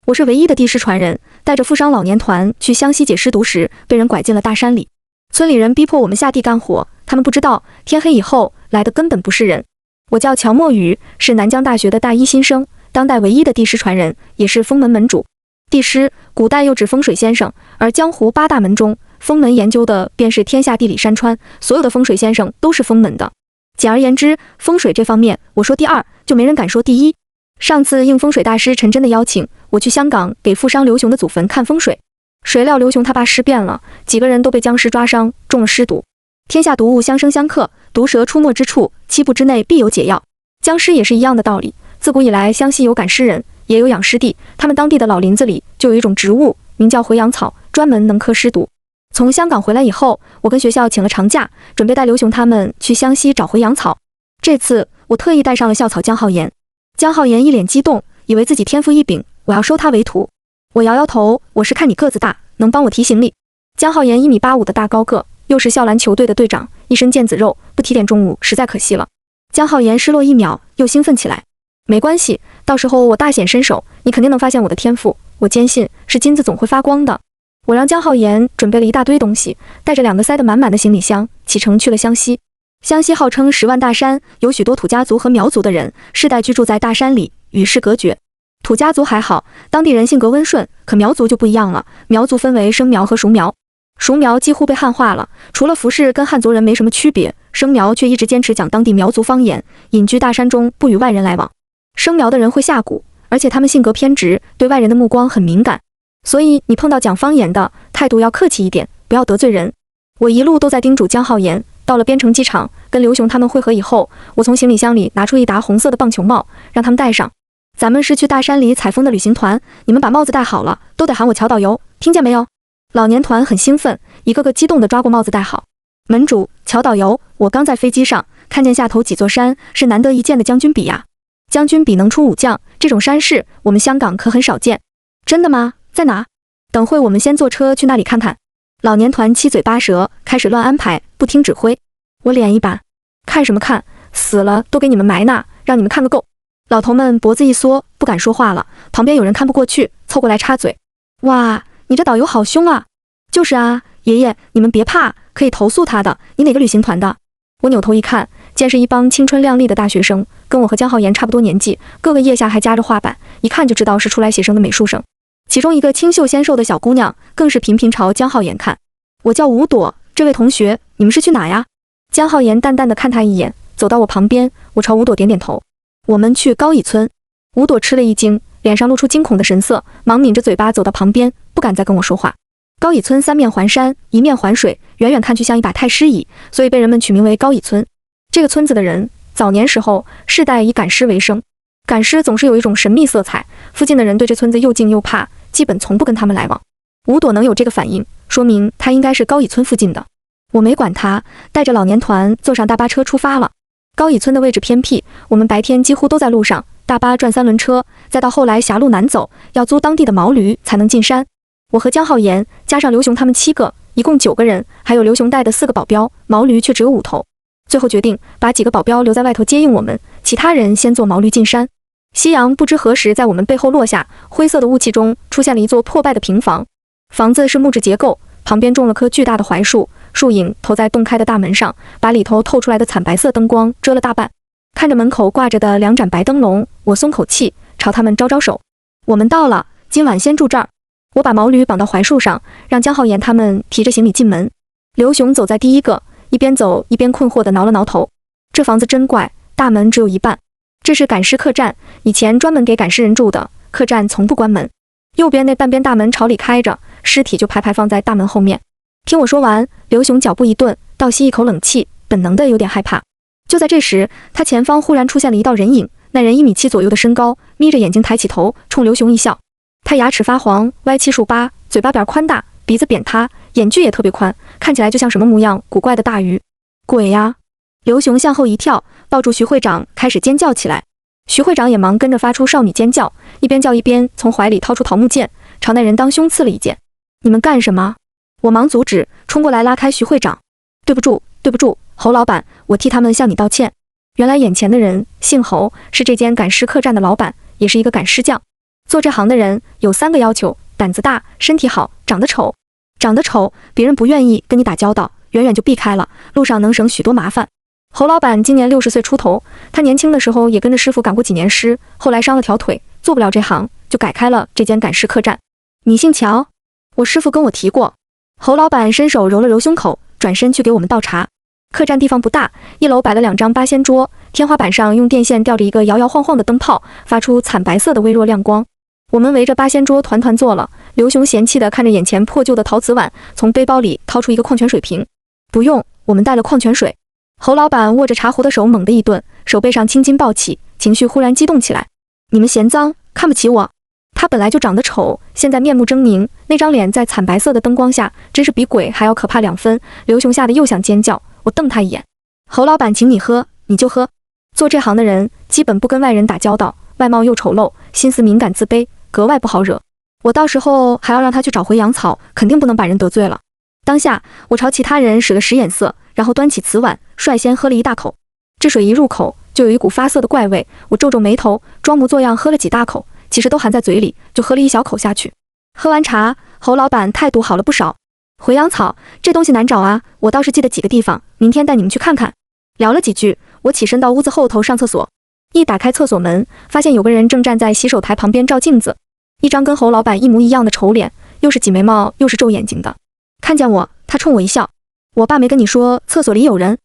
我是唯一的地师传人，带着负伤老年团去湘西解尸毒时，被人拐进了大山里。村里人逼迫我们下地干活，他们不知道，天黑以后来的根本不是人。我叫乔墨雨，是南疆大学的大一新生，当代唯一的地师传人，也是封门门主。地师，古代又指风水先生，而江湖8大门中，封门研究的便是天下地理山川，所有的风水先生都是封门的。简而言之，风水这方面，我说第二，就没人敢说第一。上次应风水大师陈真的邀请，我去香港给负伤刘雄的祖坟看风水，谁料刘雄他爸尸变了，几个人都被僵尸抓伤，中了尸毒。天下毒物相生相克，毒蛇出没之处，7步之内必有解药。僵尸也是一样的道理，自古以来湘西有赶尸人，也有养尸地，他们当地的老林子里就有一种植物，名叫回阳草，专门能克尸毒。从香港回来以后，我跟学校请了长假，准备带刘雄他们去湘西找回阳草。这次我特意带上了校草江浩言。江浩言一脸激动，以为自己天赋异禀，我要收他为徒。我摇摇头，我是看你个子大，能帮我提行李。江浩言1.85米的大高个，又是校篮球队的队长，一身腱子肉，不提点重物实在可惜了。江浩言失落1秒，又兴奋起来。没关系，到时候我大显身手，你肯定能发现我的天赋。我坚信是金子总会发光的。我让江浩言准备了一大堆东西，带着2个塞得满满的行李箱，启程去了湘西。湘西号称10万大山，有许多土家族和苗族的人，世代居住在大山里，与世隔绝。土家族还好，当地人性格温顺，可苗族就不一样了。苗族分为生苗和熟苗，熟苗几乎被汉化了，除了服饰跟汉族人没什么区别，生苗却一直坚持讲当地苗族方言，隐居大山中，不与外人来往。生苗的人会下蛊，而且他们性格偏执，对外人的目光很敏感，所以你碰到讲方言的，态度要客气一点，不要得罪人。我一路都在叮嘱江浩言。到了边城机场，跟刘雄他们会合以后，我从行李箱里拿出一沓红色的棒球帽，让他们戴上。咱们是去大山里采风的旅行团，你们把帽子戴好了，都得喊我乔导游，听见没有？老年团很兴奋，一个个激动地抓过帽子戴好。门主，乔导游，我刚在飞机上看见下头几座山，是难得一见的将军比呀。将军比能出武将，这种山势我们香港可很少见。真的吗？在哪？等会我们先坐车去那里看看。老年团七嘴八舌，开始乱安排，不听指挥。我脸一板，看什么看？死了都给你们埋呢，让你们看个够。老头们脖子一缩，不敢说话了。旁边有人看不过去，凑过来插嘴：哇，你这导游好凶啊！就是啊，爷爷，你们别怕，可以投诉他的。你哪个旅行团的？我扭头一看，见是一帮青春靓丽的大学生，跟我和江浩言差不多年纪，个个腋下还夹着画板，一看就知道是出来写生的美术生。其中一个清秀纤瘦的小姑娘更是频频朝江浩言看。我叫吴朵，这位同学，你们是去哪呀？江浩言淡淡的看他一眼，走到我旁边，我朝吴朵点点头。我们去高乙村。吴朵吃了一惊，脸上露出惊恐的神色，忙抿着嘴巴走到旁边，不敢再跟我说话。高乙村3面环山，1面环水，远远看去像一把太师椅，所以被人们取名为高乙村。这个村子的人早年时候世代以赶尸为生，赶尸总是有一种神秘色彩，附近的人对这村子又敬又怕，基本从不跟他们来往。吴朵能有这个反应，说明他应该是高乙村附近的。我没管他，带着老年团坐上大巴车出发了。高乙村的位置偏僻，我们白天几乎都在路上，大巴转3轮车，再到后来狭路难走，要租当地的毛驴才能进山。我和江浩言加上刘雄他们7个，一共9个人，还有刘雄带的4个保镖，毛驴却只有5头。最后决定把几个保镖留在外头接应我们，其他人先坐毛驴进山。夕阳不知何时在我们背后落下，灰色的雾气中出现了一座破败的平房。房子是木质结构，旁边种了棵巨大的槐树，树影投在洞开的大门上，把里头透出来的惨白色灯光遮了大半。看着门口挂着的2盏白灯笼，我松口气，朝他们招招手。我们到了，今晚先住这儿。我把毛驴绑到槐树上，让江浩言他们提着行李进门。刘雄走在第一个，一边走一边困惑地挠了挠头。这房子真怪，大门只有一半。这是赶尸客栈，以前专门给赶尸人住的，客栈从不关门。右边那半边大门朝里开着，尸体就排排放在大门后面。听我说完，刘雄脚步一顿，倒吸一口冷气，本能的有点害怕。就在这时，他前方忽然出现了一道人影，那人1.7米左右的身高，眯着眼睛抬起头，冲刘雄一笑。他牙齿发黄，歪七竖八，嘴巴边宽大，鼻子扁塌，眼距也特别宽，看起来就像什么模样古怪的大鱼。鬼呀！刘雄向后一跳，抱住徐会长，开始尖叫起来。徐会长也忙跟着发出少女尖叫，一边叫一边从怀里掏出桃木剑，朝那人当胸刺了一剑。你们干什么？我忙阻止，冲过来拉开徐会长。对不住，对不住，侯老板，我替他们向你道歉。原来眼前的人姓侯，是这间赶尸客栈的老板，也是一个赶尸匠。做这行的人有3个要求：胆子大、身体好、长得丑。长得丑，别人不愿意跟你打交道，远远就避开了，路上能省许多麻烦。侯老板今年60岁出头，他年轻的时候也跟着师傅赶过几年尸，后来伤了条腿，做不了这行，就改开了这间赶尸客栈。你姓乔？我师傅跟我提过。侯老板伸手揉了揉胸口，转身去给我们倒茶。客栈地方不大，1楼摆了2张八仙桌，天花板上用电线吊着一个摇摇晃晃的灯泡，发出惨白色的微弱亮光。我们围着八仙桌团团坐了。刘雄嫌弃地看着眼前破旧的陶瓷碗，从背包里掏出一个矿泉水瓶。不用，我们带了矿泉水。侯老板握着茶壶的手猛地一顿，手背上青筋暴起，情绪忽然激动起来。你们嫌脏，看不起我？他本来就长得丑，现在面目狰狞，那张脸在惨白色的灯光下，真是比鬼还要可怕2分。刘雄吓得又想尖叫，我瞪他一眼。侯老板请你喝，你就喝。做这行的人基本不跟外人打交道，外貌又丑陋，心思敏感自卑，格外不好惹。我到时候还要让他去找回阳草，肯定不能把人得罪了。当下我朝其他人使了使眼色，然后端起瓷碗，率先喝了一大口。这水一入口就有一股发涩的怪味，我皱皱眉头，装模作样喝了几大口，其实都含在嘴里，就喝了一小口下去。喝完茶，侯老板态度好了不少。回阳草这东西难找啊，我倒是记得几个地方，明天带你们去看看。聊了几句，我起身到屋子后头上厕所。一打开厕所门，发现有个人正站在洗手台旁边照镜子，一张跟侯老板一模一样的丑脸，又是挤眉毛又是皱眼睛的。看见我，他冲我一笑。我爸没跟你说厕所里有人？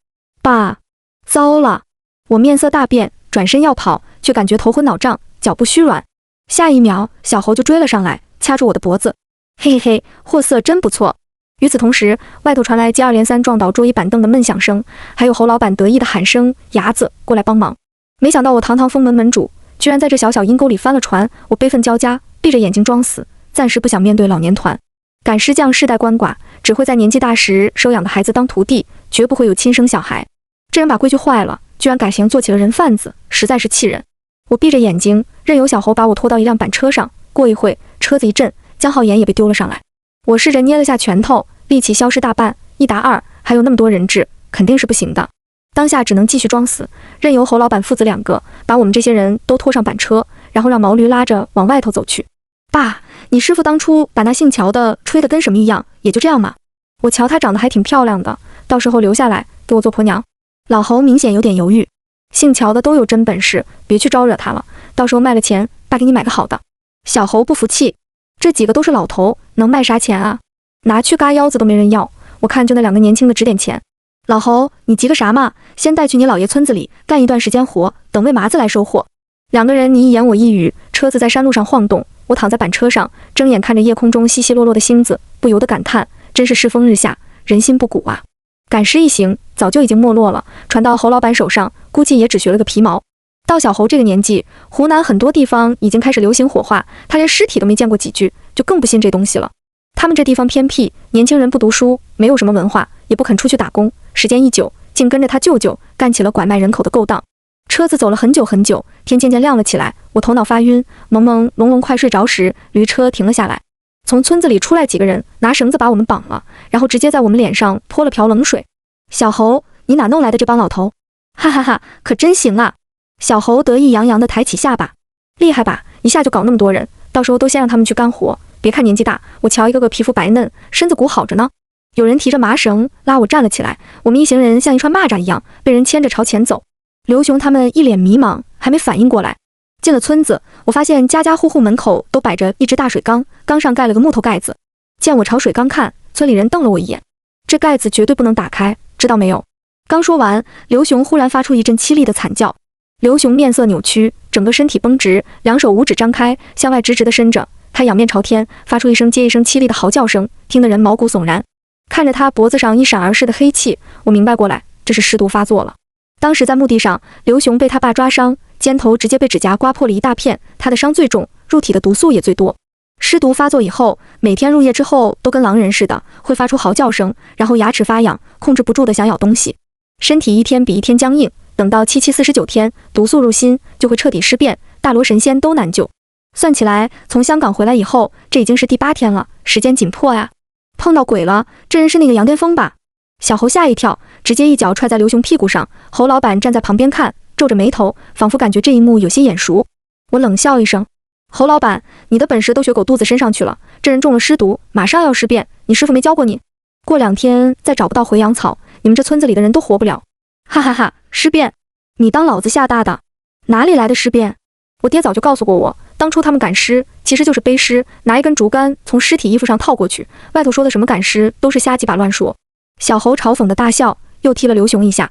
爸，糟了！我面色大变，转身要跑，却感觉头昏脑胀，脚步虚软。下一秒，小侯就追了上来，掐住我的脖子。嘿嘿嘿，货色真不错。与此同时，外头传来接二连三撞倒桌椅板凳的闷响声，还有侯老板得意的喊声：伢子，过来帮忙！没想到我堂堂封门门主，居然在这小小阴沟里翻了船，我悲愤交加，闭着眼睛装死，暂时不想面对老年团。赶尸匠世代鳏寡，只会在年纪大时收养的孩子当徒弟，绝不会有亲生小孩。这人把规矩坏了，居然改行做起了人贩子，实在是气人。我闭着眼睛，任由小侯把我拖到一辆板车上。过一会，车子一震，江浩言也被丢了上来。我试着捏了下拳头，力气消失大半。1打2，还有那么多人质，肯定是不行的。当下只能继续装死，任由侯老板父子2个把我们这些人都拖上板车，然后让毛驴拉着往外头走去。爸，你师傅当初把那姓乔的吹得跟什么一样，也就这样嘛。我瞧她长得还挺漂亮的，到时候留下来给我做婆娘。老侯明显有点犹豫，姓乔的都有真本事，别去招惹他了，到时候卖了钱，爸给你买个好的。小侯不服气，这几个都是老头，能卖啥钱啊？拿去嘎腰子都没人要，我看就那2个年轻的值点钱。老侯，你急个啥嘛？先带去你老爷村子里干一段时间活，等喂麻子来收获。2个人你一言我一语，车子在山路上晃动，我躺在板车上，睁眼看着夜空中稀稀落落的星子，不由得感叹，真是世风日下，人心不古啊。赶尸一行早就已经没落了，传到侯老板手上，估计也只学了个皮毛。到小侯这个年纪，湖南很多地方已经开始流行火化，他连尸体都没见过几具，就更不信这东西了。他们这地方偏僻，年轻人不读书，没有什么文化，也不肯出去打工，时间一久，竟跟着他舅舅干起了拐卖人口的勾当。车子走了很久很久，天渐渐亮了起来，我头脑发晕，朦朦胧胧快睡着时，驴车停了下来。从村子里出来几个人，拿绳子把我们绑了，然后直接在我们脸上泼了瓢冷水。小侯，你哪弄来的这帮老头？哈哈哈，可真行啊！小侯得意洋洋地抬起下巴，厉害吧？一下就搞那么多人，到时候都先让他们去干活。别看年纪大，我瞧一个个皮肤白嫩，身子骨好着呢。有人提着麻绳拉我站了起来，我们一行人像一串蚂蚱一样被人牵着朝前走。刘雄他们一脸迷茫，还没反应过来。进了村子，我发现家家户户门口都摆着一只大水缸，缸上盖了个木头盖子。见我朝水缸看，村里人瞪了我一眼，这盖子绝对不能打开，知道没有？刚说完，刘雄忽然发出一阵凄厉的惨叫。刘雄面色扭曲，整个身体绷直，2手五指张开，向外直直地伸着。他仰面朝天，发出一声接一声凄厉的嚎叫声，听得人毛骨悚然。看着他脖子上一闪而逝的黑气，我明白过来，这是尸毒发作了。当时在墓地上，刘雄被他爸抓伤，肩头直接被指甲刮破了一大片，他的伤最重，入体的毒素也最多。尸毒发作以后，每天入夜之后都跟狼人似的，会发出嚎叫声，然后牙齿发痒，控制不住的想咬东西，身体一天比一天僵硬。等到749天，毒素入心，就会彻底尸变，大罗神仙都难救。算起来，从香港回来以后，这已经是第8天了，时间紧迫呀！碰到鬼了，这人是那个杨巅峰吧？小侯吓一跳，直接一脚踹在刘雄屁股上。侯老板站在旁边看，皱着眉头，仿佛感觉这一幕有些眼熟。我冷笑一声，侯老板，你的本事都学狗肚子身上去了，这人中了尸毒，马上要尸变，你师傅没教过你？过2天再找不到回阳草，你们这村子里的人都活不了。哈哈哈，尸变？你当老子吓大的？哪里来的尸变？我爹早就告诉过我，当初他们赶尸其实就是背尸，拿一根竹竿从尸体衣服上套过去，外头说的什么赶尸都是瞎鸡巴乱说。小侯嘲讽的大笑，又踢了刘雄一下。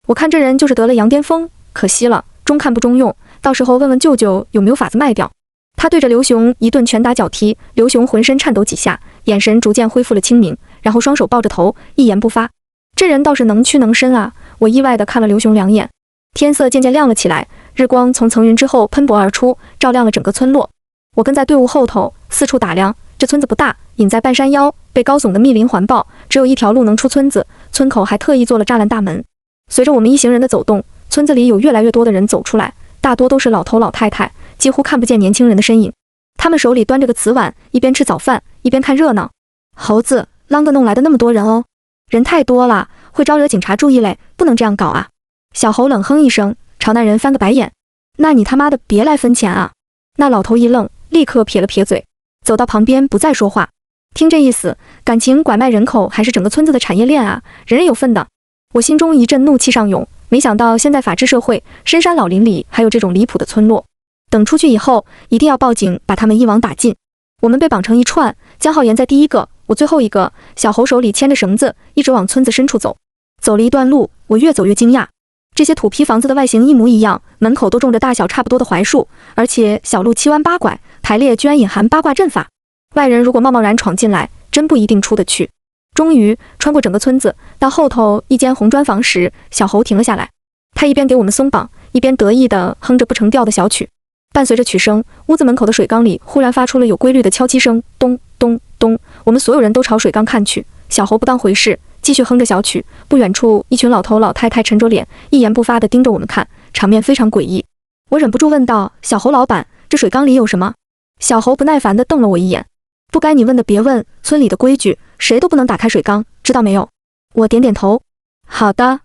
我看这人就是得了羊癫疯，可惜了，中看不中用，到时候问问舅舅有没有法子卖掉。他对着刘雄一顿拳打脚踢，刘雄浑身颤抖几下，眼神逐渐恢复了清明，然后双手抱着头，一言不发。这人倒是能屈能伸啊！我意外地看了刘雄2眼。天色渐渐亮了起来，日光从层云之后喷薄而出，照亮了整个村落。我跟在队伍后头，四处打量。这村子不大，隐在半山腰，被高耸的密林环抱，只有一条路能出村子，村口还特意做了栅栏大门。随着我们一行人的走动，村子里有越来越多的人走出来，大多都是老头老太太，几乎看不见年轻人的身影。他们手里端着个瓷碗，一边吃早饭，一边看热闹。猴子，啷个弄来的那么多人哦？人太多了，会招惹警察注意嘞，不能这样搞啊！小猴冷哼一声，朝那人翻个白眼。那你他妈的别来分钱啊！那老头一愣，立刻撇了撇嘴，走到旁边不再说话。听这意思，感情拐卖人口还是整个村子的产业链啊，人人有份的。我心中一阵怒气上涌，没想到现在法治社会，深山老林里还有这种离谱的村落。等出去以后，一定要报警，把他们一网打尽。我们被绑成一串，江浩言在第一个，我最后一个，小猴手里牵着绳子，一直往村子深处走。走了一段路，我越走越惊讶，这些土坯房子的外形一模一样，门口都种着大小差不多的槐树，而且小路7弯8拐，排列居然隐含八卦阵法。外人如果贸贸然闯进来，真不一定出得去。终于穿过整个村子，到后头一间红砖房时，小猴停了下来。他一边给我们松绑，一边得意地哼着不成调的小曲。伴随着曲声，屋子门口的水缸里忽然发出了有规律的敲击声，咚咚咚。我们所有人都朝水缸看去，小猴不当回事，继续哼着小曲。不远处，一群老头老太太沉着脸，一言不发地盯着我们看，场面非常诡异。我忍不住问道：“小猴老板，这水缸里有什么？”小猴不耐烦地瞪了我一眼：“不该你问的别问，村里的规矩，谁都不能打开水缸，知道没有？”我点点头：“好的。”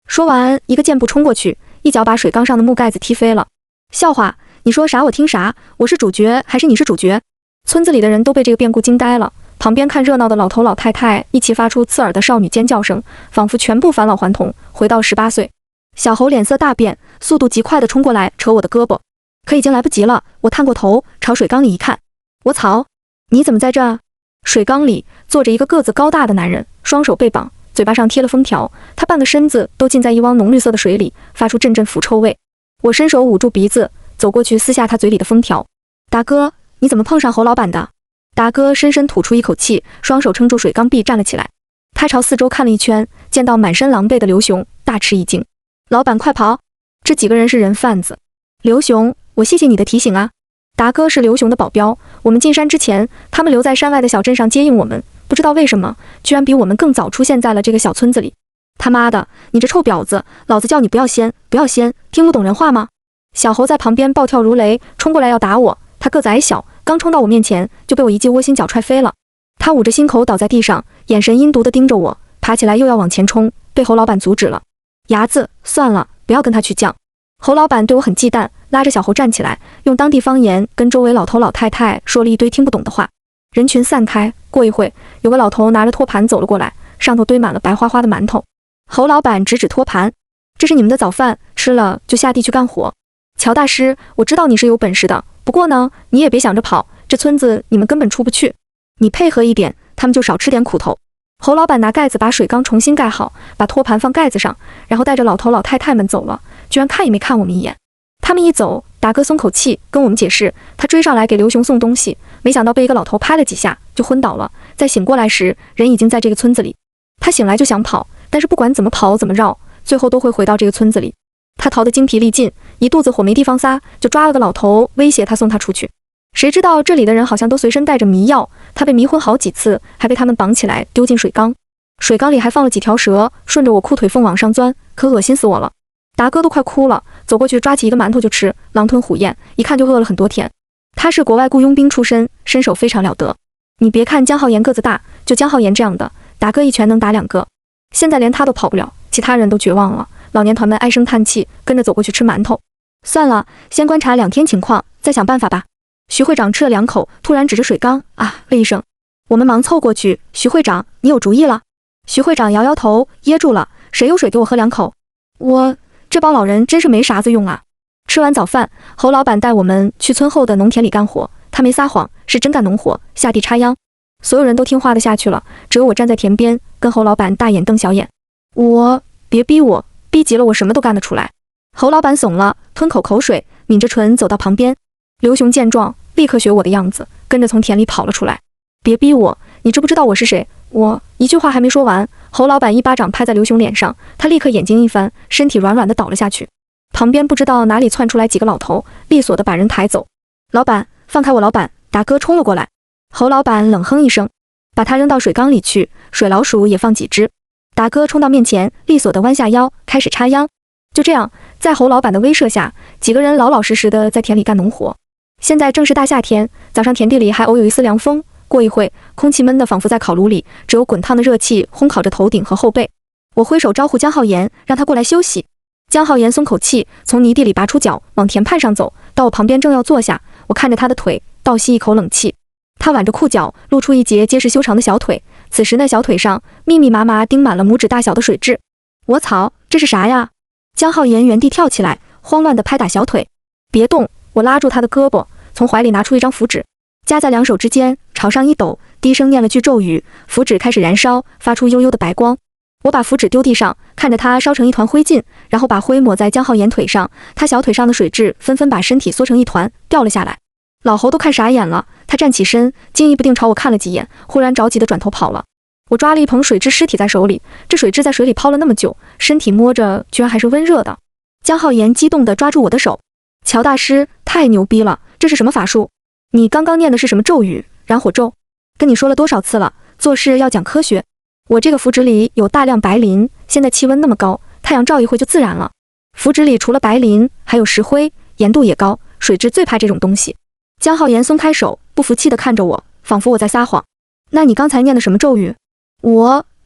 说完，一个箭步冲过去，一脚把水缸上的木盖子踢飞了。笑话，你说啥我听啥，我是主角还是你是主角？村子里的人都被这个变故惊呆了，旁边看热闹的老头老太太一起发出刺耳的少女尖叫声，仿佛全部返老还童，回到18岁。小猴脸色大变，速度极快地冲过来扯我的胳膊，可已经来不及了。我探过头朝水缸里一看，我操，你怎么在这？水缸里坐着一个个子高大的男人，双手被绑，嘴巴上贴了封条，他半个身子都浸在一汪浓绿色的水里，发出阵阵腐臭味。我伸手捂住鼻子，走过去撕下他嘴里的封条。大哥，你怎么碰上侯老板的？大哥深深吐出一口气，双手撑住水缸壁站了起来。他朝四周看了一圈，见到满身狼狈的刘雄，大吃一惊。老板快跑，这几个人是人贩子。刘雄，我谢谢你的提醒啊。达哥是刘雄的保镖，我们进山之前，他们留在山外的小镇上接应我们，不知道为什么，居然比我们更早出现在了这个小村子里。他妈的，你这臭婊子，老子叫你不要掀，不要掀，听不懂人话吗？小猴在旁边暴跳如雷，冲过来要打我，他个子矮小，刚冲到我面前，就被我一记窝心脚踹飞了。他捂着心口倒在地上，眼神阴毒地盯着我，爬起来又要往前冲，被侯老板阻止了。伢子，算了，不要跟他去犟。侯老板对我很忌惮，拉着小猴站起来，用当地方言跟周围老头老太太说了一堆听不懂的话。人群散开，过一会，有个老头拿着托盘走了过来，上头堆满了白花花的馒头。侯老板指指托盘，这是你们的早饭，吃了就下地去干活。乔大师，我知道你是有本事的，不过呢，你也别想着跑，这村子你们根本出不去。你配合一点，他们就少吃点苦头。侯老板拿盖子把水缸重新盖好，把托盘放盖子上，然后带着老头老太太们走了，居然看也没看我们一眼。他们一走，达哥松口气，跟我们解释，他追上来给刘雄送东西，没想到被一个老头拍了几下就昏倒了，在醒过来时，人已经在这个村子里。他醒来就想跑，但是不管怎么跑怎么绕，最后都会回到这个村子里。他逃得精疲力尽，一肚子火没地方撒，就抓了个老头威胁他送他出去。谁知道这里的人好像都随身带着迷药，他被迷昏好几次，还被他们绑起来丢进水缸。水缸里还放了几条蛇，顺着我裤腿缝往上钻，可恶心死我了。达哥都快哭了，走过去抓起一个馒头就吃，狼吞虎咽，一看就饿了很多天。他是国外雇佣兵出身，身手非常了得。你别看江浩言个子大，就江浩言这样的，达哥一拳能打2个。现在连他都跑不了，其他人都绝望了。老年团们唉声叹气，跟着走过去吃馒头。算了，先观察2天情况，再想办法吧。徐会长吃了2口，突然指着水缸啊了一声。我们忙凑过去，徐会长，你有主意了？徐会长摇摇头，噎住了。谁有水给我喝2口？这帮老人真是没啥子用啊。吃完早饭，侯老板带我们去村后的农田里干活，他没撒谎，是真干农活，下地插秧。所有人都听话的下去了，只有我站在田边，跟侯老板大眼瞪小眼。别逼我，逼急了我什么都干得出来。侯老板怂了，吞口口水，抿着唇走到旁边。刘雄见状，立刻学我的样子，跟着从田里跑了出来。别逼我，你知不知道我是谁？一句话还没说完，侯老板一巴掌拍在刘雄脸上，他立刻眼睛一翻，身体软软的倒了下去。旁边不知道哪里窜出来几个老头，利索的把人抬走。老板，放开我！老板！达哥冲了过来。侯老板冷哼一声，把他扔到水缸里去，水老鼠也放几只。达哥冲到面前，利索的弯下腰，开始插秧。就这样，在侯老板的威慑下，几个人老老实实的在田里干农活。现在正是大夏天，早上田地里还偶有一丝凉风，过一会，空气闷得仿佛在烤炉里，只有滚烫的热气烘烤着头顶和后背。我挥手招呼江浩言，让他过来休息。江浩言松口气，从泥地里拔出脚，往田畔上走，到我旁边正要坐下，我看着他的腿，倒吸一口冷气。他挽着裤脚，露出一截结实修长的小腿，此时那小腿上密密麻麻钉满了拇指大小的水蛭。我操，这是啥呀？江浩言原地跳起来，慌乱地拍打小腿。别动！我拉住他的胳膊，从怀里拿出一张符纸，夹在2手之间，朝上一抖，低声念了句咒语，符纸开始燃烧，发出幽幽的白光。我把符纸丢地上，看着它烧成一团灰烬，然后把灰抹在江浩言腿上，他小腿上的水蛭纷纷把身体缩成一团，掉了下来。老侯都看傻眼了，他站起身，惊疑不定朝我看了几眼，忽然着急地转头跑了。我抓了一捧水蛭尸体在手里，这水蛭在水里泡了那么久，身体摸着居然还是温热的。江浩言激动地抓住我的手，乔大师太牛逼了，这是什么法术？你刚刚念的是什么咒语？燃火咒？跟你说了多少次了，做事要讲科学。我这个符纸里有大量白磷，现在气温那么高，太阳照一会就自燃了。符纸里除了白磷，还有石灰，盐度也高，水蛭最怕这种东西。江浩言松开手，不服气地看着我，仿佛我在撒谎。那你刚才念的什么咒语？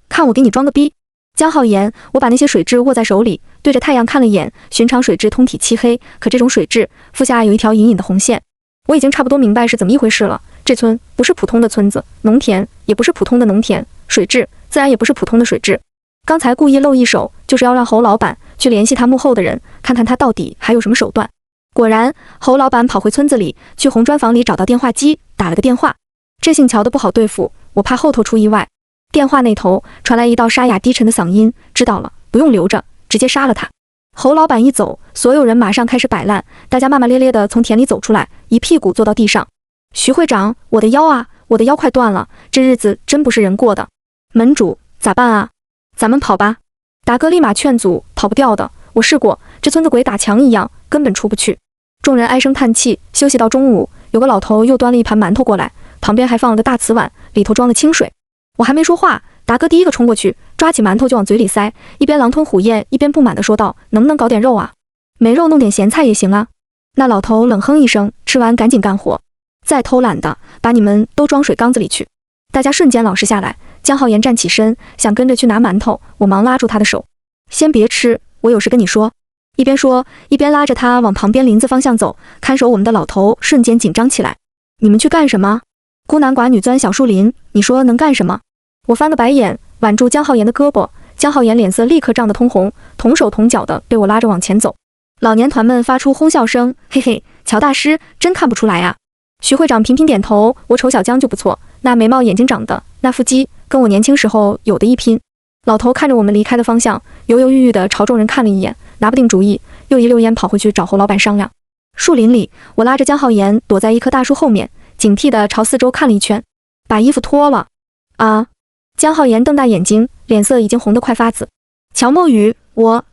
看我给你装个逼。江浩言，我把那些水蛭握在手里，对着太阳看了眼，寻常水蛭通体漆黑，可这种水蛭腹下有一条隐隐的红线。我已经差不多明白是怎么一回事了，这村不是普通的村子，农田也不是普通的农田，水蛭自然也不是普通的水蛭。刚才故意露一手，就是要让侯老板去联系他幕后的人，看看他到底还有什么手段。果然，侯老板跑回村子里，去红砖房里找到电话机，打了个电话。这姓乔的不好对付，我怕后头出意外。电话那头传来一道沙哑低沉的嗓音，知道了，不用留着，直接杀了他。侯老板一走，所有人马上开始摆烂，大家骂骂咧咧地从田里走出来，一屁股坐到地上。徐会长，我的腰啊，我的腰快断了，这日子真不是人过的。门主，咋办啊？咱们跑吧。达哥立马劝阻，跑不掉的，我试过，这村子鬼打墙一样，根本出不去。众人唉声叹气，休息到中午，有个老头又端了一盘馒头过来，旁边还放了个大瓷碗，里头装了清水。我还没说话，达哥第一个冲过去，抓起馒头就往嘴里塞，一边狼吞虎咽，一边不满地说道：“能不能搞点肉啊？没肉弄点咸菜也行啊。”那老头冷哼一声，吃完赶紧干活。再偷懒的，把你们都装水缸子里去。大家瞬间老实下来。江浩言站起身，想跟着去拿馒头，我忙拉住他的手：“先别吃，我有事跟你说。”一边说，一边拉着他往旁边林子方向走。看守我们的老头瞬间紧张起来：“你们去干什么？孤男寡女钻小树林，你说能干什么？”我翻个白眼，挽住江浩言的胳膊。江浩言脸色立刻涨得通红，同手同脚的被我拉着往前走。老年团们发出哄笑声：“嘿嘿，乔大师真看不出来啊。”徐会长频频点头：“我瞅小江就不错，那眉毛眼睛长的，那腹肌跟我年轻时候有的一拼。”老头看着我们离开的方向，犹犹豫豫地朝众人看了一眼，拿不定主意，又一溜烟跑回去找侯老板商量。树林里，我拉着江浩言躲在一棵大树后面，警惕地朝四周看了一圈，把衣服脱了。啊！江浩言瞪大眼睛，脸色已经红得快发紫。乔墨雨，我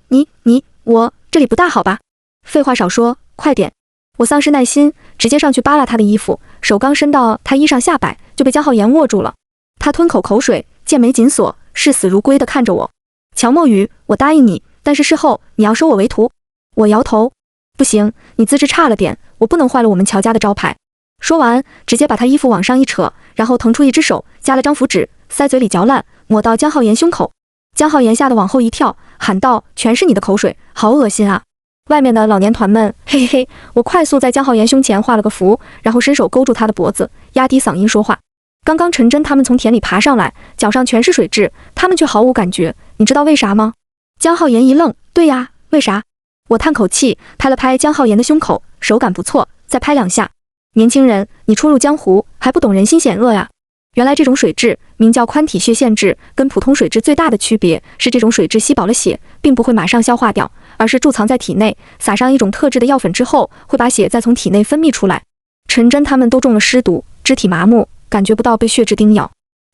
这里不大好吧？废话少说，快点！我丧失耐心，直接上去扒拉他的衣服，手刚伸到他衣上下摆，就被江浩言握住了。他吞口口水，剑眉紧锁，视死如归地看着我。乔墨雨，我答应你，但是事后你要收我为徒。我摇头，不行，你资质差了点，我不能坏了我们乔家的招牌。说完，直接把他衣服往上一扯，然后腾出一只手，夹了张符纸，塞嘴里嚼烂，抹到江浩言胸口。江浩言吓得往后一跳，喊道：“全是你的口水，好恶心啊！”外面的老年团们，嘿嘿嘿！我快速在江浩言胸前画了个符，然后伸手勾住他的脖子，压低嗓音说话。刚刚陈真他们从田里爬上来，脚上全是水蛭，他们却毫无感觉，你知道为啥吗？江浩言一愣，对呀，为啥？我叹口气，拍了拍江浩言的胸口，手感不错，再拍2下。年轻人，你初入江湖，还不懂人心险恶呀。原来这种水蛭名叫宽体血腺蛭，跟普通水蛭最大的区别是这种水蛭吸饱了血，并不会马上消化掉，而是贮藏在体内，撒上一种特制的药粉之后，会把血再从体内分泌出来。陈真他们都中了尸毒，肢体麻木，感觉不到被血蛭叮咬，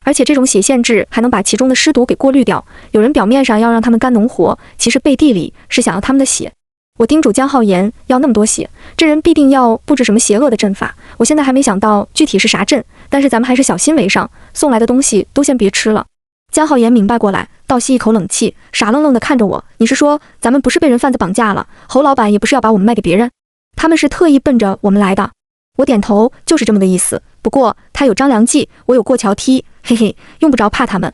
而且这种血腺蛭还能把其中的尸毒给过滤掉。有人表面上要让他们干农活，其实背地里是想要他们的血。我叮嘱江浩言，要那么多血，这人必定要布置什么邪恶的阵法。我现在还没想到具体是啥阵，但是咱们还是小心为上，送来的东西都先别吃了。江浩言明白过来，倒吸一口冷气，傻愣愣地看着我，你是说咱们不是被人贩子绑架了，侯老板也不是要把我们卖给别人，他们是特意奔着我们来的？我点头，就是这么个意思。不过他有张良计，我有过桥梯，嘿嘿，用不着怕他们。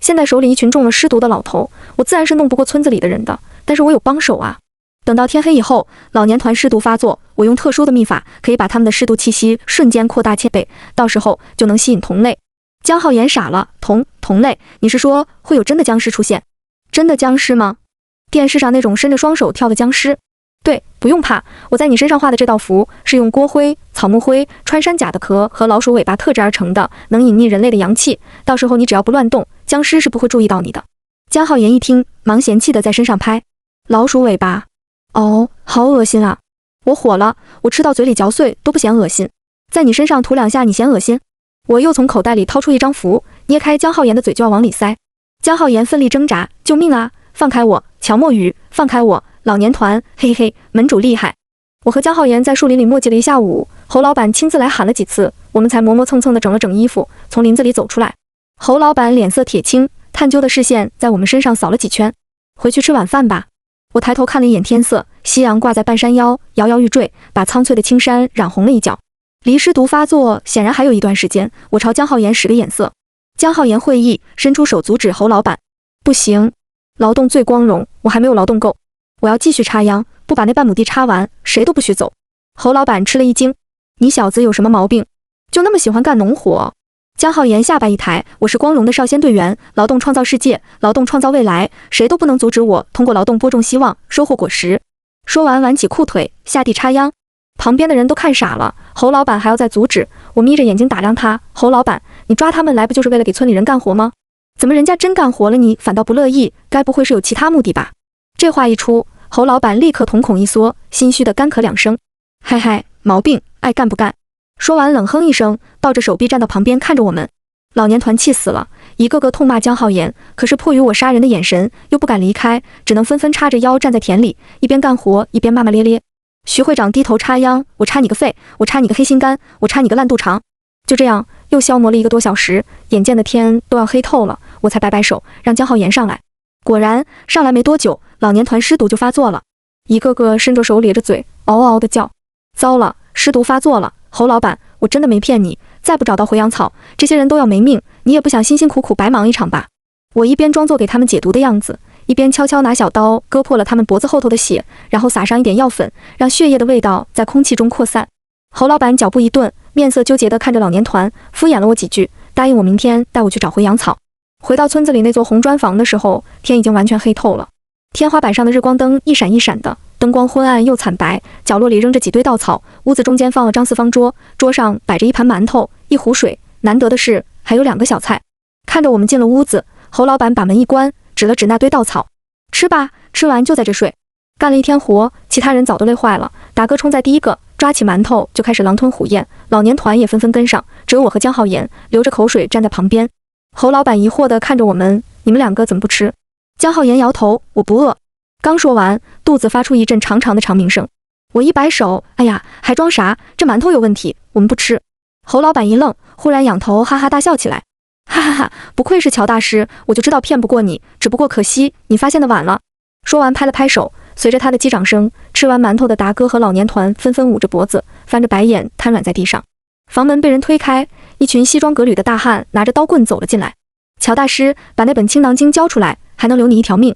现在手里一群中了尸毒的老头，我自然是弄不过村子里的人的，但是我有帮手啊。等到天黑以后，老年团尸毒发作，我用特殊的秘法可以把他们的尸毒气息瞬间扩大1000倍，到时候就能吸引同类。江浩言傻了，同类？你是说会有真的僵尸出现？真的僵尸吗？电视上那种伸着双手跳的僵尸？对，不用怕，我在你身上画的这道符是用锅灰、草木灰、穿山甲的壳和老鼠尾巴特制而成的，能隐匿人类的阳气，到时候你只要不乱动，僵尸是不会注意到你的。江浩言一听，忙嫌弃的在身上拍。老鼠尾巴？哦，好恶心啊！我火了，我吃到嘴里嚼碎都不嫌恶心，在你身上涂2下你嫌恶心？我又从口袋里掏出一张符，捏开江浩言的嘴就要往里塞。江浩言奋力挣扎，救命啊！放开我，乔墨雨，放开我！老年团，嘿嘿，门主厉害！我和江浩言在树林里磨叽了一下午，侯老板亲自来喊了几次，我们才磨磨蹭蹭的整了整衣服，从林子里走出来。侯老板脸色铁青，探究的视线在我们身上扫了几圈。回去吃晚饭吧。我抬头看了一眼天色，夕阳挂在半山腰，摇摇欲坠，把苍翠的青山染红了一角。离尸毒发作显然还有一段时间，我朝江浩言使个眼色。江浩言会意，伸出手阻止侯老板。不行，劳动最光荣，我还没有劳动够，我要继续插秧，不把那半亩地插完，谁都不许走。侯老板吃了一惊，你小子有什么毛病？就那么喜欢干农活？江浩言下巴一抬，我是光荣的少先队员，劳动创造世界，劳动创造未来，谁都不能阻止我通过劳动播种希望，收获果实。说完挽起裤腿，下地插秧。旁边的人都看傻了，侯老板还要再阻止，我眯着眼睛打量他，侯老板，你抓他们来不就是为了给村里人干活吗？怎么人家真干活了，你反倒不乐意？该不会是有其他目的吧？这话一出，侯老板立刻瞳孔一缩，心虚的干咳2声，嗨嗨，毛病，爱干不干。说完冷哼一声，抱着手臂站到旁边看着我们。老年团气死了，一个个痛骂江浩言，可是迫于我杀人的眼神，又不敢离开，只能纷纷叉着腰站在田里，一边干活一边骂骂咧咧。徐会长低头插秧，我插你个肺，我插你个黑心肝，我插你个烂肚肠。就这样又消磨了1个多小时，眼见的天都要黑透了，我才摆摆手让江浩言上来。果然上来没多久，老年团尸毒就发作了，一个个伸着手咧着嘴，嗷嗷的叫。糟了，尸毒发作了！侯老板，我真的没骗你，再不找到回阳草，这些人都要没命，你也不想辛辛苦苦白忙一场吧？我一边装作给他们解毒的样子，一边悄悄拿小刀割破了他们脖子后头的血，然后撒上一点药粉，让血液的味道在空气中扩散。侯老板脚步一顿，面色纠结地看着老年团，敷衍了我几句，答应我明天带我去找回阳草。回到村子里那座红砖房的时候，天已经完全黑透了，天花板上的日光灯一闪一闪的，灯光昏暗又惨白，角落里扔着几堆稻草，屋子中间放了张4方桌，桌上摆着一盘馒头，一壶水，难得的是还有2个小菜。看着我们进了屋子，侯老板把门一关，指了指那堆稻草，吃吧，吃完就在这睡。干了一天活，其他人早都累坏了，达哥冲在第一个，抓起馒头就开始狼吞虎咽，老年团也纷纷跟上，只有我和江浩言流着口水站在旁边。侯老板疑惑地看着我们，你们2个怎么不吃？江浩言摇头，我不饿。刚说完，肚子发出一阵长长的长鸣声。我一摆手，哎呀，还装啥？这馒头有问题，我们不吃。侯老板一愣，忽然仰头哈哈大笑起来，哈哈哈，不愧是乔大师，我就知道骗不过你，只不过可惜你发现的晚了。说完拍了拍手，随着他的击掌声，吃完馒头的达哥和老年团纷纷捂着脖子，翻着白眼瘫软在地上。房门被人推开，一群西装革履的大汉拿着刀棍走了进来。乔大师，把那本青囊经交出来，还能留你一条命。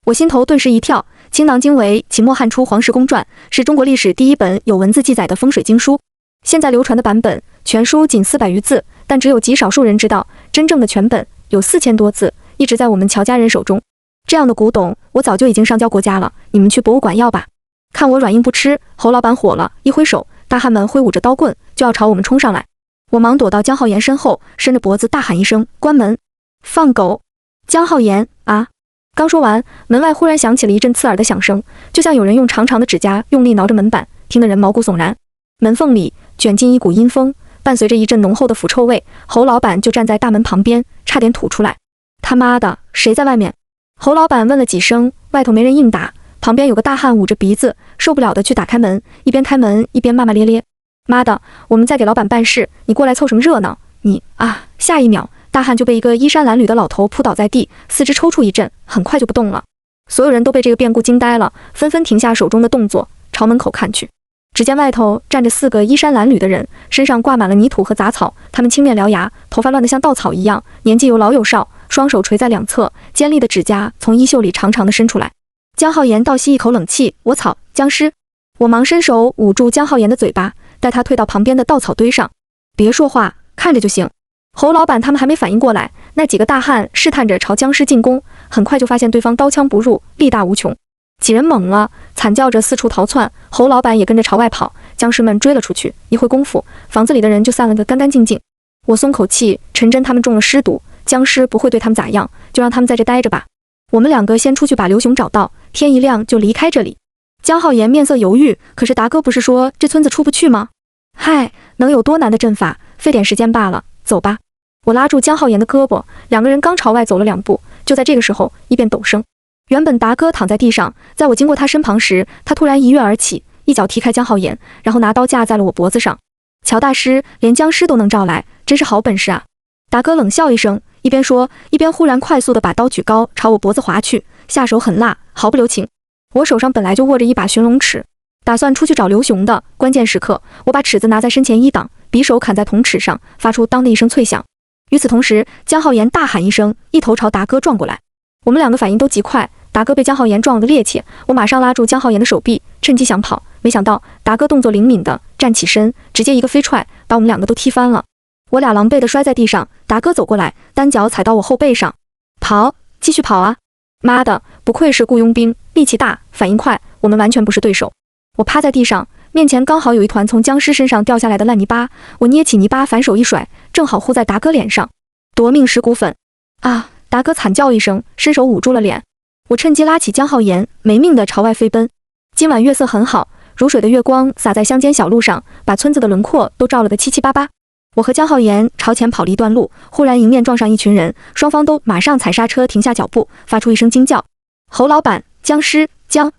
我心头顿时一跳，青囊经为秦末汉初皇室公传，是中国历史第一本有文字记载的风水经书。现在流传的版本，全书仅400余字，但只有极少数人知道，真正的全本有4000多字，一直在我们乔家人手中。这样的古董，我早就已经上交国家了，你们去博物馆要吧。看我软硬不吃，侯老板火了，一挥手，大汉们挥舞着刀棍就要朝我们冲上来。我忙躲到江浩言身后，伸着脖子大喊一声：“关门！放狗！”江浩言啊！刚说完，门外忽然响起了一阵刺耳的响声，就像有人用长长的指甲用力挠着门板，听得人毛骨悚然。门缝里卷进一股阴风，伴随着一阵浓厚的腐臭味，侯老板就站在大门旁边，差点吐出来。他妈的，谁在外面？侯老板问了几声，外头没人应答。旁边有个大汉捂着鼻子，受不了的去打开门，一边开门一边骂骂咧咧：“妈的，我们在给老板办事，你过来凑什么热闹？你啊！”下一秒，大汉就被一个衣衫褴褛的老头扑倒在地，四肢抽搐一阵，很快就不动了。所有人都被这个变故惊呆了，纷纷停下手中的动作，朝门口看去。只见外头站着4个衣衫褴褛的人，身上挂满了泥土和杂草，他们青面獠牙，头发乱得像稻草一样，年纪有老有少，双手垂在两侧，尖利的指甲从衣袖里长长的伸出来。江浩言倒吸一口冷气，我操，僵尸！我忙伸手捂住江浩言的嘴巴，带他退到旁边的稻草堆上。别说话，看着就行。侯老板他们还没反应过来，那几个大汉试探着朝僵尸进攻，很快就发现对方刀枪不入，力大无穷。几人猛了，惨叫着四处逃窜，侯老板也跟着朝外跑，僵尸们追了出去。一会功夫，房子里的人就散了个干干净净。我松口气，陈真他们中了尸毒，僵尸不会对他们咋样，就让他们在这待着吧。我们2个先出去把刘雄找到，天一亮就离开这里。江浩言面色犹豫，可是达哥不是说这村子出不去吗？嗨，能有多难的阵法，费点时间罢了，走吧。我拉住江浩言的胳膊，2个人刚朝外走了2步，就在这个时候，一变陡声。原本达哥躺在地上，在我经过他身旁时，他突然一跃而起，一脚踢开江浩言，然后拿刀架在了我脖子上。乔大师连僵尸都能招来，真是好本事啊！达哥冷笑一声，一边说，一边忽然快速地把刀举高，朝我脖子划去，下手狠辣，毫不留情。我手上本来就握着一把寻龙尺，打算出去找刘雄的，关键时刻，我把尺子拿在身前一挡，匕首砍在铜尺上，发出当的一声脆响。与此同时，江浩言大喊一声，一头朝达哥撞过来。我们2个反应都极快，达哥被江浩言撞了个趔趄，我马上拉住江浩言的手臂，趁机想跑，没想到达哥动作灵敏的站起身，直接一个飞踹，把我们2个都踢翻了。我俩狼狈地摔在地上，达哥走过来，单脚踩到我后背上，跑，继续跑啊！妈的，不愧是雇佣兵，力气大，反应快，我们完全不是对手。我趴在地上，面前刚好有一团从僵尸身上掉下来的烂泥巴，我捏起泥巴反手一甩，正好糊在达哥脸上。夺命石骨粉！啊！达哥惨叫一声，伸手捂住了脸。我趁机拉起江浩言，没命地朝外飞奔。今晚月色很好，如水的月光洒在乡间小路上，把村子的轮廓都照了个七七八八。我和江浩言朝前跑了一段路，忽然迎面撞上一群人，双方都马上踩刹车停下脚步，发出一声惊叫：“侯老板，僵尸！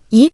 咦，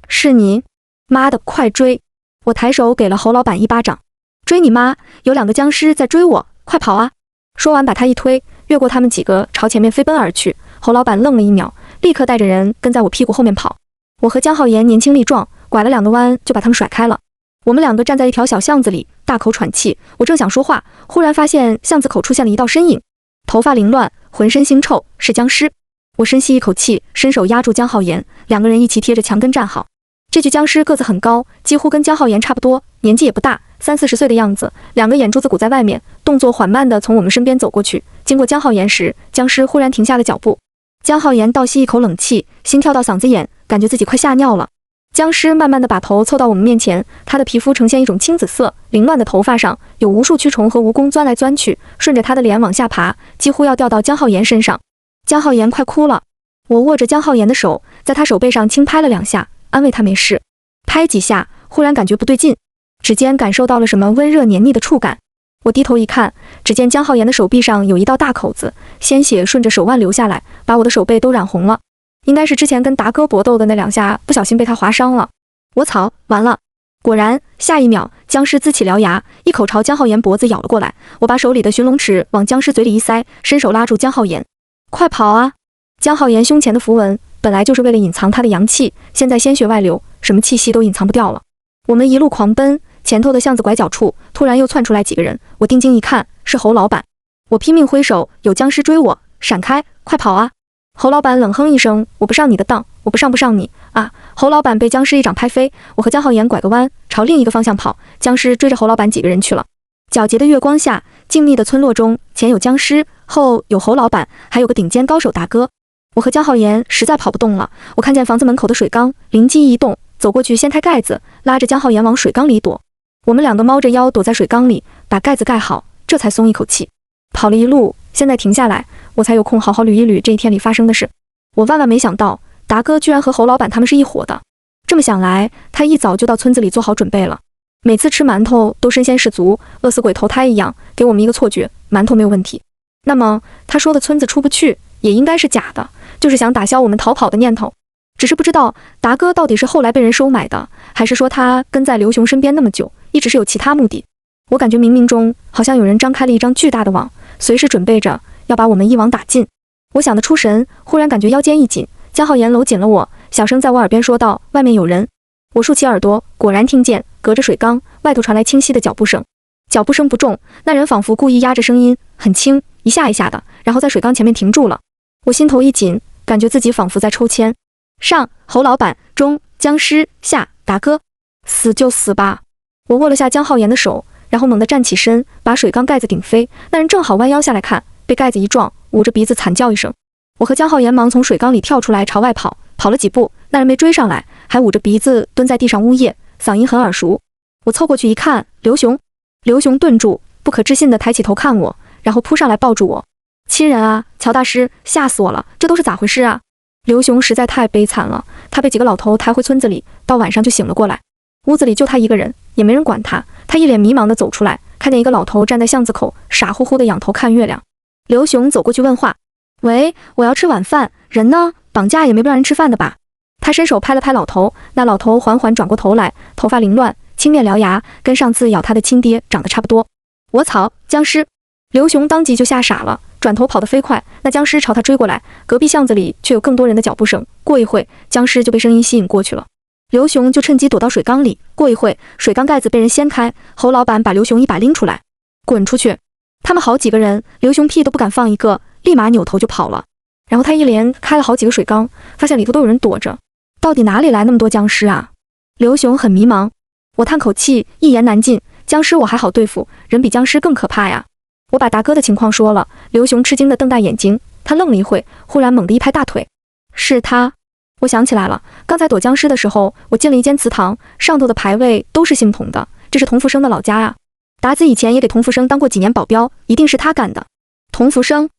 是你？妈的，快追！”我抬手给了侯老板一巴掌。追你妈！有2个僵尸在追我，快跑啊！说完把他一推，越过他们几个朝前面飞奔而去。侯老板愣了1秒，立刻带着人跟在我屁股后面跑。我和江浩言年轻力壮，拐了2个弯就把他们甩开了。我们2个站在一条小巷子里，大口喘气。我正想说话，忽然发现巷子口出现了一道身影，头发凌乱，浑身腥臭，是僵尸。我深吸一口气，伸手压住江浩言，2个人一起贴着墙根站好。这具僵尸个子很高，几乎跟江浩言差不多，年纪也不大，30-40岁的样子，2个眼珠子鼓在外面，动作缓慢地从我们身边走过去。经过江浩言时，僵尸忽然停下了脚步。江浩言倒吸一口冷气，心跳到嗓子眼，感觉自己快吓尿了。僵尸慢慢地把头凑到我们面前，他的皮肤呈现一种青紫色，凌乱的头发上有无数蛆虫和蜈蚣钻来钻去，顺着他的脸往下爬，几乎要掉到江浩言身上。江浩言快哭了，我握着江浩言的手，在他手背上轻拍了2下，安慰他没事。拍几下，忽然感觉不对劲，指尖感受到了什么温热黏腻的触感。我低头一看，只见江浩言的手臂上有一道大口子，鲜血顺着手腕流下来，把我的手背都染红了。应该是之前跟达哥搏斗的那2下不小心被他划伤了。我操，完了！果然，下一秒，僵尸呲起獠牙，一口朝江浩言脖子咬了过来。我把手里的寻龙尺往僵尸嘴里一塞，伸手拉住江浩言，快跑啊！江浩言胸前的符文本来就是为了隐藏他的阳气，现在鲜血外流，什么气息都隐藏不掉了。我们一路狂奔，前头的巷子拐角处突然又窜出来几个人，我定睛一看，是侯老板。我拼命挥手，有僵尸追我，闪开，快跑啊！侯老板冷哼一声，我不上你的当，我不上你啊！侯老板被僵尸一掌拍飞，我和江浩言拐个弯，朝另一个方向跑，僵尸追着侯老板几个人去了。皎洁的月光下，静谧的村落中，前有僵尸，后有侯老板，还有个顶尖高手大哥。我和江浩言实在跑不动了，我看见房子门口的水缸，灵机一动，走过去掀开盖子，拉着江浩言往水缸里躲。我们两个猫着腰躲在水缸里，把盖子盖好，这才松一口气。跑了一路，现在停下来，我才有空好好捋一捋这一天里发生的事。我万万没想到，达哥居然和侯老板他们是一伙的。这么想来，他一早就到村子里做好准备了。每次吃馒头都身先士卒，饿死鬼投胎一样，给我们一个错觉，馒头没有问题。那么他说的村子出不去，也应该是假的，就是想打消我们逃跑的念头。只是不知道达哥到底是后来被人收买的，还是说他跟在刘雄身边那么久，一直是有其他目的。我感觉冥冥中好像有人张开了一张巨大的网，随时准备着要把我们一网打尽。我想得出神，忽然感觉腰间一紧，江浩言搂紧了我，小声在我耳边说道：“外面有人。”我竖起耳朵，果然听见隔着水缸外头传来清晰的脚步声。脚步声不重，那人仿佛故意压着声音，很轻，一下一下的，然后在水缸前面停住了。我心头一紧，感觉自己仿佛在抽签。上，侯老板；中，僵尸；下，达哥。死就死吧！我握了下江浩言的手，然后猛地站起身，把水缸盖子顶飞。那人正好弯腰下来看，被盖子一撞，捂着鼻子惨叫一声。我和江浩言忙从水缸里跳出来，朝外跑。跑了几步，那人没追上来，还捂着鼻子蹲在地上呜咽，嗓音很耳熟。我凑过去一看，刘雄。刘雄顿住，不可置信地抬起头看我，然后扑上来抱住我。亲人啊，乔大师，吓死我了，这都是咋回事啊？刘雄实在太悲惨了，他被几个老头抬回村子里，到晚上就醒了过来。屋子里就他一个人，也没人管他。他一脸迷茫地走出来，看见一个老头站在巷子口，傻乎乎地仰头看月亮。刘雄走过去问话：“喂，我要吃晚饭，人呢？绑架也没不让人吃饭的吧？”他伸手拍了拍老头，那老头缓缓转过头来，头发凌乱，青面獠牙，跟上次咬他的亲爹长得差不多。我操，僵尸！刘雄当即就吓傻了，转头跑得飞快，那僵尸朝他追过来。隔壁巷子里却有更多人的脚步声，过一会，僵尸就被声音吸引过去了。刘雄就趁机躲到水缸里，过一会，水缸盖子被人掀开，侯老板把刘雄一把拎出来，滚出去！他们好几个人，刘雄屁都不敢放一个，立马扭头就跑了。然后他一连开了好几个水缸，发现里头都有人躲着，到底哪里来那么多僵尸啊？刘雄很迷茫。我叹口气，一言难尽。僵尸我还好对付，人比僵尸更可怕呀。我把达哥的情况说了，刘雄吃惊地瞪大眼睛，他愣了一会，忽然猛地一拍大腿：“是他！”我想起来了，刚才躲僵尸的时候，我进了一间祠堂，上头的牌位都是姓童的，这是童福生的老家啊。达子以前也给童福生当过几年保镖，一定是他干的。童福生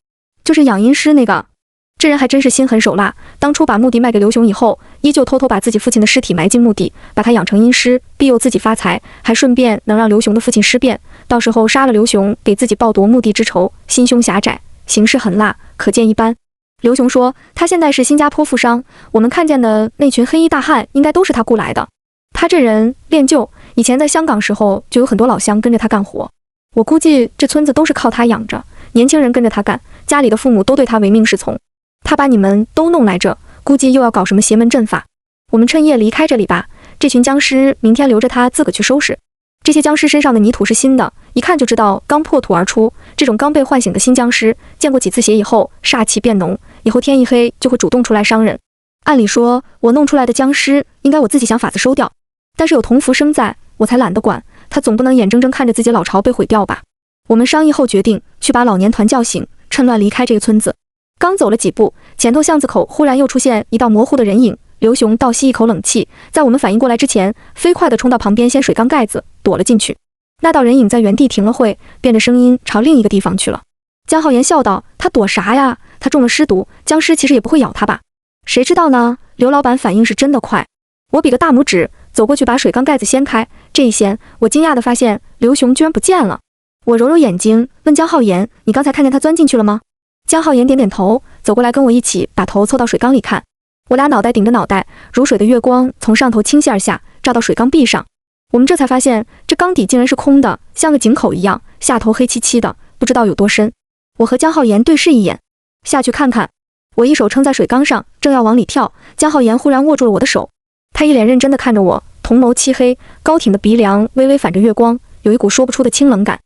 就是养阴师那个。这人还真是心狠手辣，当初把墓地卖给刘雄以后，依旧偷偷把自己父亲的尸体埋进墓地，把他养成阴师，庇佑自己发财，还顺便能让刘雄的父亲尸变，到时候杀了刘雄，给自己报夺墓地之仇，心胸狭窄，行事狠辣，可见一斑。刘雄说他现在是新加坡富商，我们看见的那群黑衣大汉应该都是他雇来的。他这人练就，以前在香港时候就有很多老乡跟着他干活，我估计这村子都是靠他养着，年轻人跟着他干，家里的父母都对他唯命是从。他把你们都弄来这，估计又要搞什么邪门阵法。我们趁夜离开这里吧，这群僵尸明天留着他自个去收拾。这些僵尸身上的泥土是新的，一看就知道刚破土而出。这种刚被唤醒的新僵尸，见过几次血以后，煞气变浓，以后天一黑就会主动出来伤人。按理说，我弄出来的僵尸应该我自己想法子收掉，但是有童福生在，我才懒得管，他总不能眼睁睁看着自己老巢被毁掉吧。我们商议后决定去把老年团叫醒，趁乱离开这个村子。刚走了几步，前头巷子口忽然又出现一道模糊的人影。刘雄倒吸一口冷气，在我们反应过来之前，飞快地冲到旁边掀水缸盖子，躲了进去。那道人影在原地停了会，变着声音朝另一个地方去了。江浩言笑道：“他躲啥呀？他中了尸毒，僵尸其实也不会咬他吧？”谁知道呢？刘老板反应是真的快。我比个大拇指，走过去把水缸盖子掀开。这一掀，我惊讶地发现刘雄居然不见了。我揉揉眼睛，问江浩言：“你刚才看见他钻进去了吗？”江浩言点点头，走过来跟我一起把头凑到水缸里看。我俩脑袋顶着脑袋，如水的月光从上头倾泻而下，照到水缸壁上。我们这才发现，这缸底竟然是空的，像个井口一样，下头黑漆漆的，不知道有多深。我和江浩言对视一眼，下去看看。我一手撑在水缸上，正要往里跳，江浩言忽然握住了我的手。他一脸认真地看着我，瞳眸漆黑，高挺的鼻梁微微反着月光，有一股说不出的清冷感。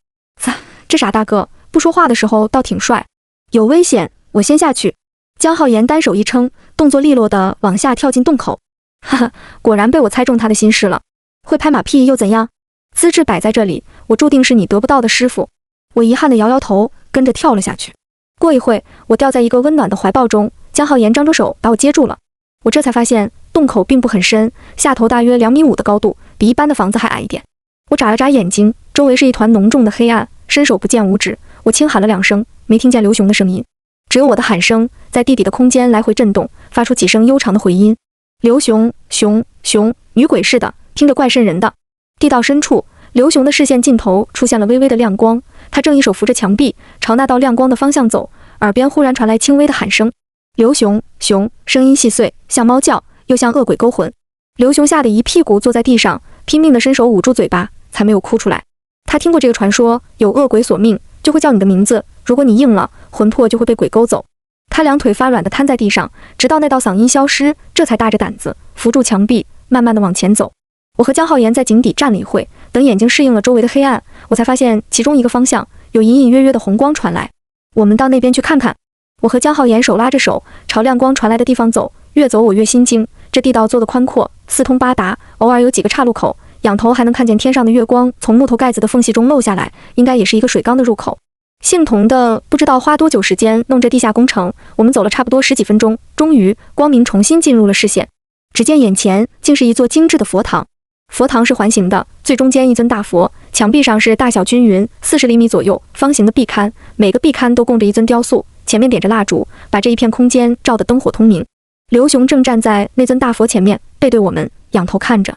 这傻大个不说话的时候倒挺帅。有危险，我先下去。江浩言单手一撑，动作利落地往下跳进洞口。哈哈，果然被我猜中他的心事了。会拍马屁又怎样？资质摆在这里，我注定是你得不到的师傅。我遗憾地摇摇头，跟着跳了下去。过一会，我掉在一个温暖的怀抱中，江浩言张着手把我接住了。我这才发现洞口并不很深，下头大约2.5米的高度，比一般的房子还矮一点。我眨了眨眼睛，周围是一团浓重的黑暗，伸手不见五指。我轻喊了2声，没听见刘雄的声音，只有我的喊声在地底的空间来回震动，发出几声悠长的回音。刘雄，熊，女鬼似的，听着怪瘆人的。地道深处，刘雄的视线尽头出现了微微的亮光，他正一手扶着墙壁，朝那道亮光的方向走，耳边忽然传来轻微的喊声。刘雄，声音细碎，像猫叫，又像恶鬼勾魂。刘雄吓得一屁股坐在地上，拼命地伸手捂住嘴巴，才没有哭出来。他听过这个传说，有恶鬼索命，就会叫你的名字，如果你应了，魂魄就会被鬼勾走。他2腿发软地瘫在地上，直到那道嗓音消失，这才大着胆子扶住墙壁，慢慢地往前走。我和江浩言在井底站了一会，等眼睛适应了周围的黑暗，我才发现其中一个方向有隐隐约约的红光传来。我们到那边去看看。我和江浩言手拉着手，朝亮光传来的地方走，越走我越心惊。这地道做得宽阔，四通八达，偶尔有几个岔路口，仰头还能看见天上的月光从木头盖子的缝隙中漏下来，应该也是一个水缸的入口。姓童的不知道花多久时间弄这地下工程，我们走了差不多10几分钟，终于光明重新进入了视线。只见眼前竟是一座精致的佛堂，佛堂是环形的，最中间一尊大佛，墙壁上是大小均匀40厘米左右方形的壁龛，每个壁龛都供着一尊雕塑，前面点着蜡烛，把这一片空间照得灯火通明。刘雄正站在那尊大佛前面，背对我们，仰头看着。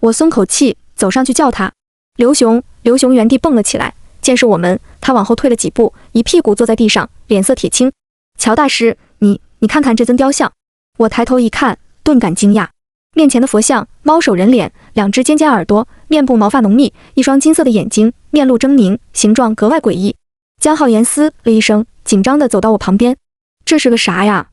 我松口气，走上去叫他。刘雄原地蹦了起来，见是我们，他往后退了几步，一屁股坐在地上，脸色铁青。乔大师，你看看这尊雕像。我抬头一看，顿感惊讶。面前的佛像，猫首人脸，2只尖尖耳朵，面部毛发浓密，一双金色的眼睛，面露狰狞，形状格外诡异。江浩言嘶了一声，紧张地走到我旁边。这是个啥呀？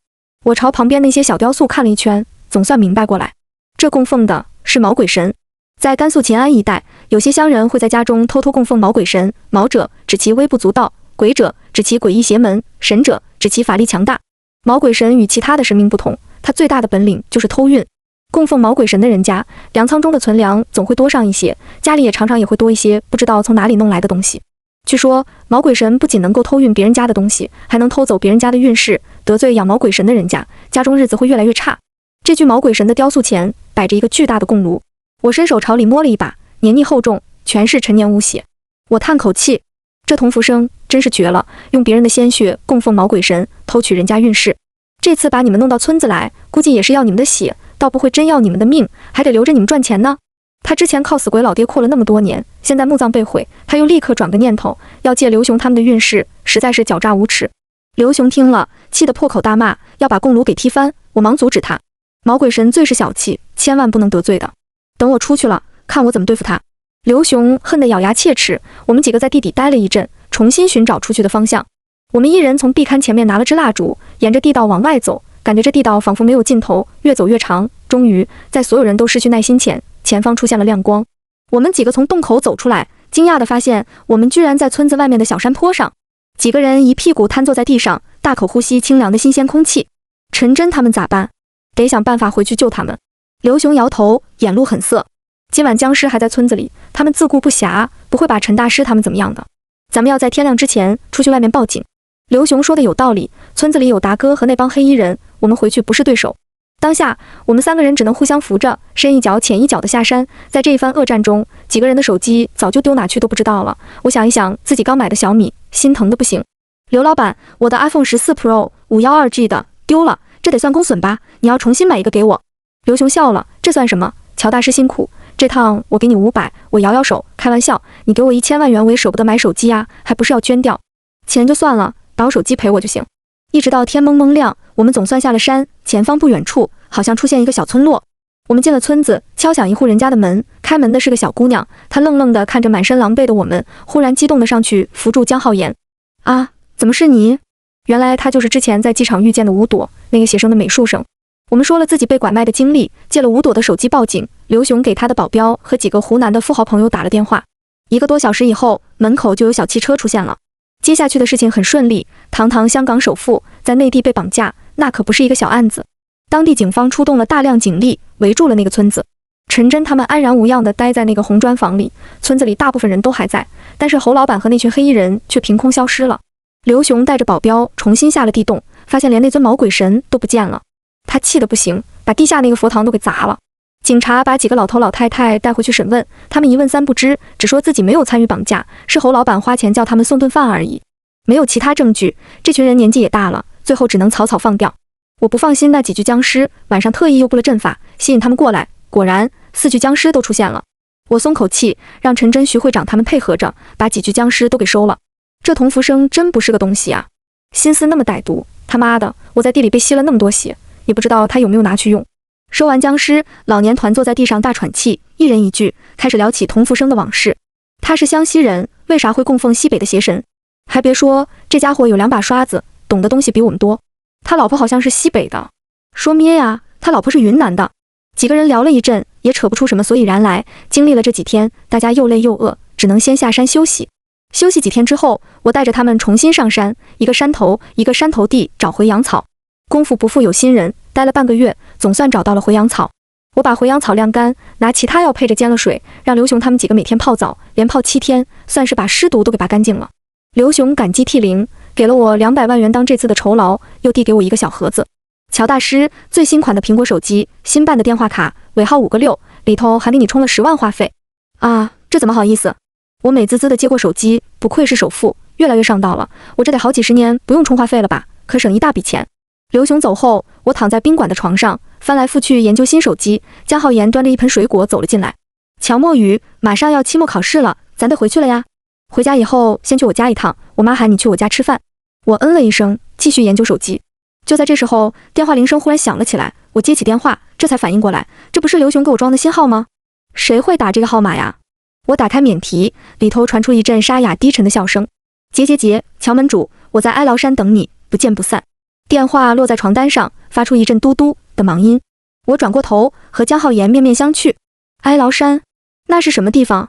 我朝旁边那些小雕塑看了一圈，总算明白过来，这供奉的是毛鬼神。在甘肃秦安一带，有些乡人会在家中偷偷供奉毛鬼神。毛者指其微不足道，鬼者指其诡异邪门，神者指其法力强大。毛鬼神与其他的神明不同，他最大的本领就是偷运。供奉毛鬼神的人家，粮仓中的存粮总会多上一些，家里也常常会多一些不知道从哪里弄来的东西。据说毛鬼神不仅能够偷运别人家的东西，还能偷走别人家的运势，得罪养毛鬼神的人家，家中日子会越来越差。这具毛鬼神的雕塑前摆着一个巨大的供炉，我伸手朝里摸了一把，黏腻厚重，全是陈年污血。我叹口气，这同福生真是绝了，用别人的鲜血供奉毛鬼神，偷取人家运势。这次把你们弄到村子来，估计也是要你们的血，倒不会真要你们的命，还得留着你们赚钱呢。他之前靠死鬼老爹阔了那么多年，现在墓葬被毁，他又立刻转个念头，要借刘雄他们的运势，实在是狡诈无耻。刘雄听了，气得破口大骂，要把供炉给踢翻。我忙阻止他，毛鬼神最是小气，千万不能得罪的。等我出去了，看我怎么对付他。刘雄恨得咬牙切齿。我们几个在地底待了一阵，重新寻找出去的方向。我们一人从壁龛前面拿了支蜡烛，沿着地道往外走，感觉这地道仿佛没有尽头，越走越长。终于在所有人都失去耐心前方出现了亮光。我们几个从洞口走出来，惊讶地发现我们居然在村子外面的小山坡上。几个人一屁股瘫坐在地上，大口呼吸清凉的新鲜空气。陈真他们咋办？得想办法回去救他们。刘雄摇头，眼露狠色。今晚僵尸还在村子里，他们自顾不暇，不会把陈大师他们怎么样的。咱们要在天亮之前出去外面报警。刘雄说的有道理，村子里有达哥和那帮黑衣人，我们回去不是对手。当下我们3个人只能互相扶着，深一脚浅一脚的下山。在这一番恶战中，几个人的手机早就丢哪去都不知道了。我想一想自己刚买的小米，心疼的不行。刘老板，我的 iPhone 14 Pro 512G 的丢了，这得算公损吧？你要重新买一个给我。刘雄笑了，这算什么？乔大师辛苦，这趟我给你500。我摇摇手，开玩笑，你给我1000万元我也舍不得买手机啊，还不是要捐掉？钱就算了，把我手机赔我就行。一直到天蒙蒙亮，我们总算下了山，前方不远处好像出现一个小村落。我们进了村子，敲响一户人家的门，开门的是个小姑娘，她愣愣地看着满身狼狈的我们，忽然激动地上去扶住江浩言。啊，怎么是你？原来她就是之前在机场遇见的吴朵，那个写生的美术生。我们说了自己被拐卖的经历，借了吴朵的手机报警，刘雄给他的保镖和几个湖南的富豪朋友打了电话。1个多小时以后，门口就有小汽车出现了。接下去的事情很顺利，堂堂香港首富在内地被绑架，那可不是一个小案子。当地警方出动了大量警力，围住了那个村子。陈真他们安然无恙地待在那个红砖房里，村子里大部分人都还在，但是侯老板和那群黑衣人却凭空消失了。刘雄带着保镖重新下了地洞，发现连那尊毛鬼神都不见了，他气得不行，把地下那个佛堂都给砸了。警察把几个老头老太太带回去审问，他们一问三不知，只说自己没有参与绑架，是侯老板花钱叫他们送顿饭而已，没有其他证据。这群人年纪也大了，最后只能草草放掉。我不放心那几具僵尸，晚上特意又布了阵法，吸引他们过来，果然4具僵尸都出现了。我松口气，让陈真、徐会长他们配合着，把几具僵尸都给收了。这童福生真不是个东西啊，心思那么歹毒，他妈的，我在地里被吸了那么多血，也不知道他有没有拿去用。收完僵尸，老年团坐在地上大喘气，一人一句，开始聊起童福生的往事。他是湘西人，为啥会供奉西北的邪神？还别说，这家伙有2把刷子，懂的东西比我们多。他老婆好像是西北的，说咩呀，他老婆是云南的。几个人聊了一阵，也扯不出什么所以然来。经历了这几天，大家又累又饿，只能先下山休息。休息几天之后，我带着他们重新上山，一个山头一个山头地找回阳草。功夫不负有心人，待了半个月，总算找到了回阳草。我把回阳草晾干，拿其他药配着煎了水，让刘雄他们几个每天泡澡，连泡7天，算是把尸毒都给拔干净了。刘雄感激涕零，给了我200万元当这次的酬劳，又递给我一个小盒子。乔大师，最新款的苹果手机，新办的电话卡，尾号5个6，里头还给你充了10万话费。啊，这怎么好意思？我美滋滋的接过手机，不愧是首富，越来越上道了。我这得好几10年不用充话费了吧？可省一大笔钱。刘雄走后，我躺在宾馆的床上，翻来覆去研究新手机。江浩言端着一盆水果走了进来。乔墨雨，马上要期末考试了，咱得回去了呀。回家以后先去我家一趟，我妈喊你去我家吃饭。我嗯了一声，继续研究手机。就在这时候，电话铃声忽然响了起来，我接起电话，这才反应过来，这不是刘雄给我装的新号吗？谁会打这个号码呀？我打开免提，里头传出一阵沙哑低沉的笑声。杰，乔门主，我在哀牢山等你，不见不散。电话落在床单上，发出一阵嘟嘟的忙音。我转过头，和江浩言面面相觑。哀牢山，那是什么地方？